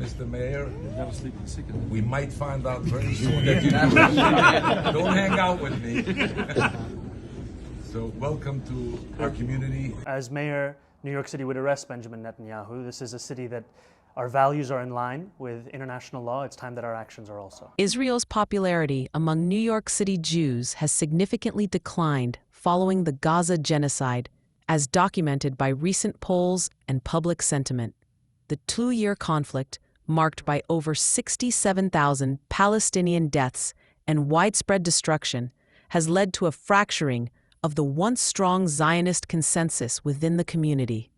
Mr. Mayor, Never sleep in sick. we might find out very soon that you're Jewish. Don't hang out with me. So welcome to our community. As mayor, New York City would arrest Benjamin Netanyahu. This is a city that our values are in line with international law. It's time that our actions are also. Israel's popularity among New York City Jews has significantly declined following the Gaza genocide, as documented by recent polls and public sentiment. The two-year conflict, marked by over 67,000 Palestinian deaths and widespread destruction, has led to a fracturing of the once strong Zionist consensus within the community.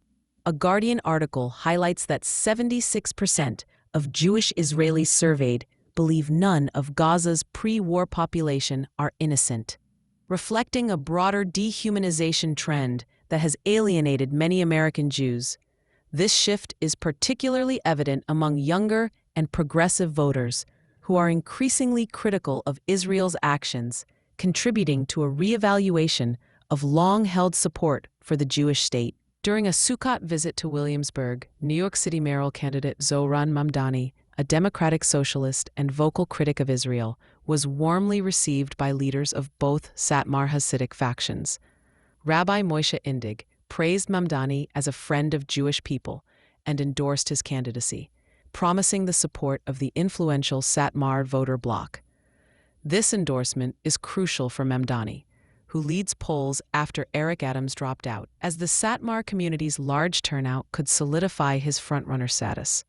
A Guardian article highlights that 76% of Jewish Israelis surveyed believe none of Gaza's pre-war population are innocent, reflecting a broader dehumanization trend that has alienated many American Jews. This shift is particularly evident among younger and progressive voters who are increasingly critical of Israel's actions, contributing to a reevaluation of long-held support for the Jewish state. During a Sukkot visit to Williamsburg, New York City mayoral candidate Zohran Mamdani, a democratic socialist and vocal critic of Israel, was warmly received by leaders of both Satmar Hasidic factions. Rabbi Moshe Indig praised Mamdani as a friend of Jewish people and endorsed his candidacy, promising the support of the influential Satmar voter bloc. This endorsement is crucial for Mamdani, who leads polls after Eric Adams dropped out, as the Satmar community's large turnout could solidify his frontrunner status.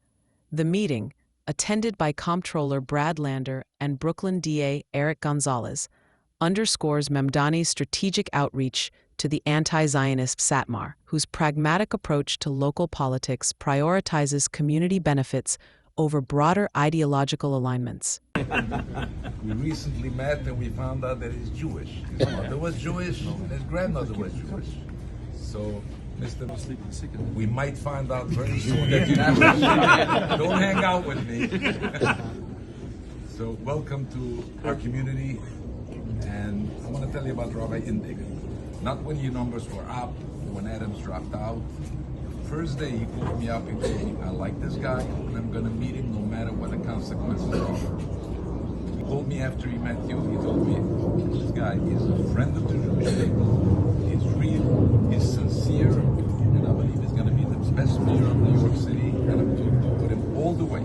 The meeting, attended by Comptroller Brad Lander and Brooklyn DA Eric Gonzalez, underscores Mamdani's strategic outreach to the anti-Zionist Satmar, whose pragmatic approach to local politics prioritizes community benefits over broader ideological alignments. We recently met and we found out that he's Jewish. His mother was Jewish and his grandmother was Jewish. So, Mr. Sleep in sick. We might find out very soon that you're Jewish. Don't hang out with me. So welcome to our community. And I want to tell you about Rabbi Indig. Not when your numbers were up, when Adams dropped out. First day he called me up and told me, I like this guy and I'm going to meet him no matter what the consequences are. He called me after he met you. He told me, this guy is a friend of the Jewish people. He's real, he's sincere, and I believe he's going to be the best mayor of New York City, and I'm going to go with him all the way.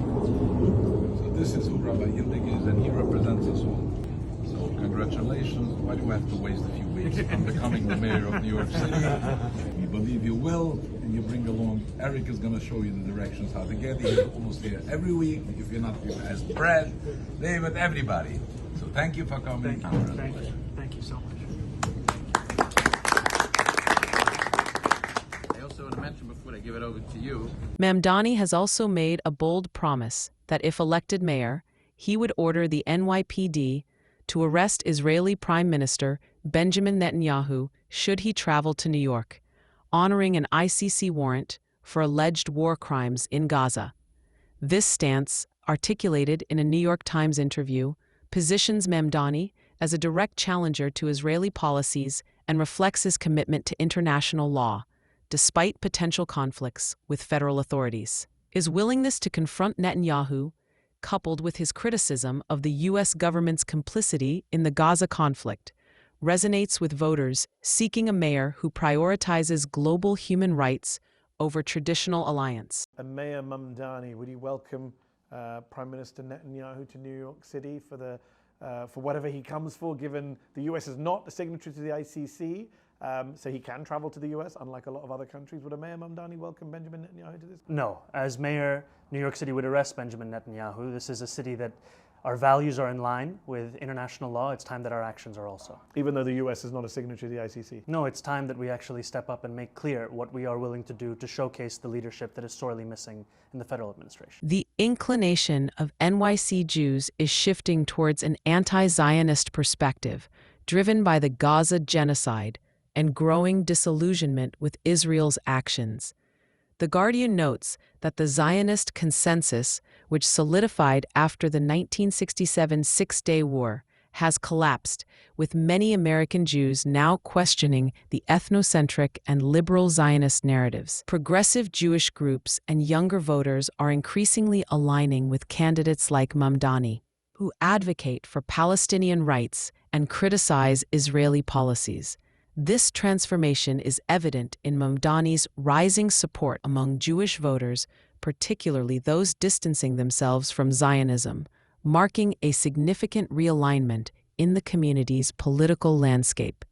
So this is who Rabbi Indig is, and he represents us all. So congratulations. Why do I have to waste a few weeks on becoming the mayor of New York City? We believe you will, and you bring along, Eric is going to show you the directions how to get here. He's almost here every week. If you're not, you ask Brad, David, everybody. So thank you for coming. Thank you so much. I also want to mention before I give it over to you, Mamdani has also made a bold promise that if elected mayor, he would order the NYPD to arrest Israeli Prime Minister Benjamin Netanyahu should he travel to New York, honoring an ICC warrant for alleged war crimes in Gaza. This stance, articulated in a New York Times interview, positions Mamdani as a direct challenger to Israeli policies and reflects his commitment to international law, despite potential conflicts with federal authorities. His willingness to confront Netanyahu, coupled with his criticism of the U.S. government's complicity in the Gaza conflict, resonates with voters seeking a mayor who prioritizes global human rights over traditional alliance. And Mayor Mamdani, would you welcome Prime Minister Netanyahu to New York City for whatever he comes for, given the U.S. is not a signatory to the ICC, so he can travel to the U.S., unlike a lot of other countries? Would a Mayor Mamdani welcome Benjamin Netanyahu to this? No. As mayor, New York City would arrest Benjamin Netanyahu. This is a city that our values are in line with international law. It's time that our actions are also. Even though the U.S. is not a signatory to the ICC? No, it's time that we actually step up and make clear what we are willing to do to showcase the leadership that is sorely missing in the federal administration. The inclination of NYC Jews is shifting towards an anti-Zionist perspective, driven by the Gaza genocide and growing disillusionment with Israel's actions. The Guardian notes that the Zionist consensus, which solidified after the 1967 Six-Day War, has collapsed, with many American Jews now questioning the ethnocentric and liberal Zionist narratives. Progressive Jewish groups and younger voters are increasingly aligning with candidates like Mamdani, who advocate for Palestinian rights and criticize Israeli policies. This transformation is evident in Mamdani's rising support among Jewish voters, particularly those distancing themselves from Zionism, marking a significant realignment in the community's political landscape.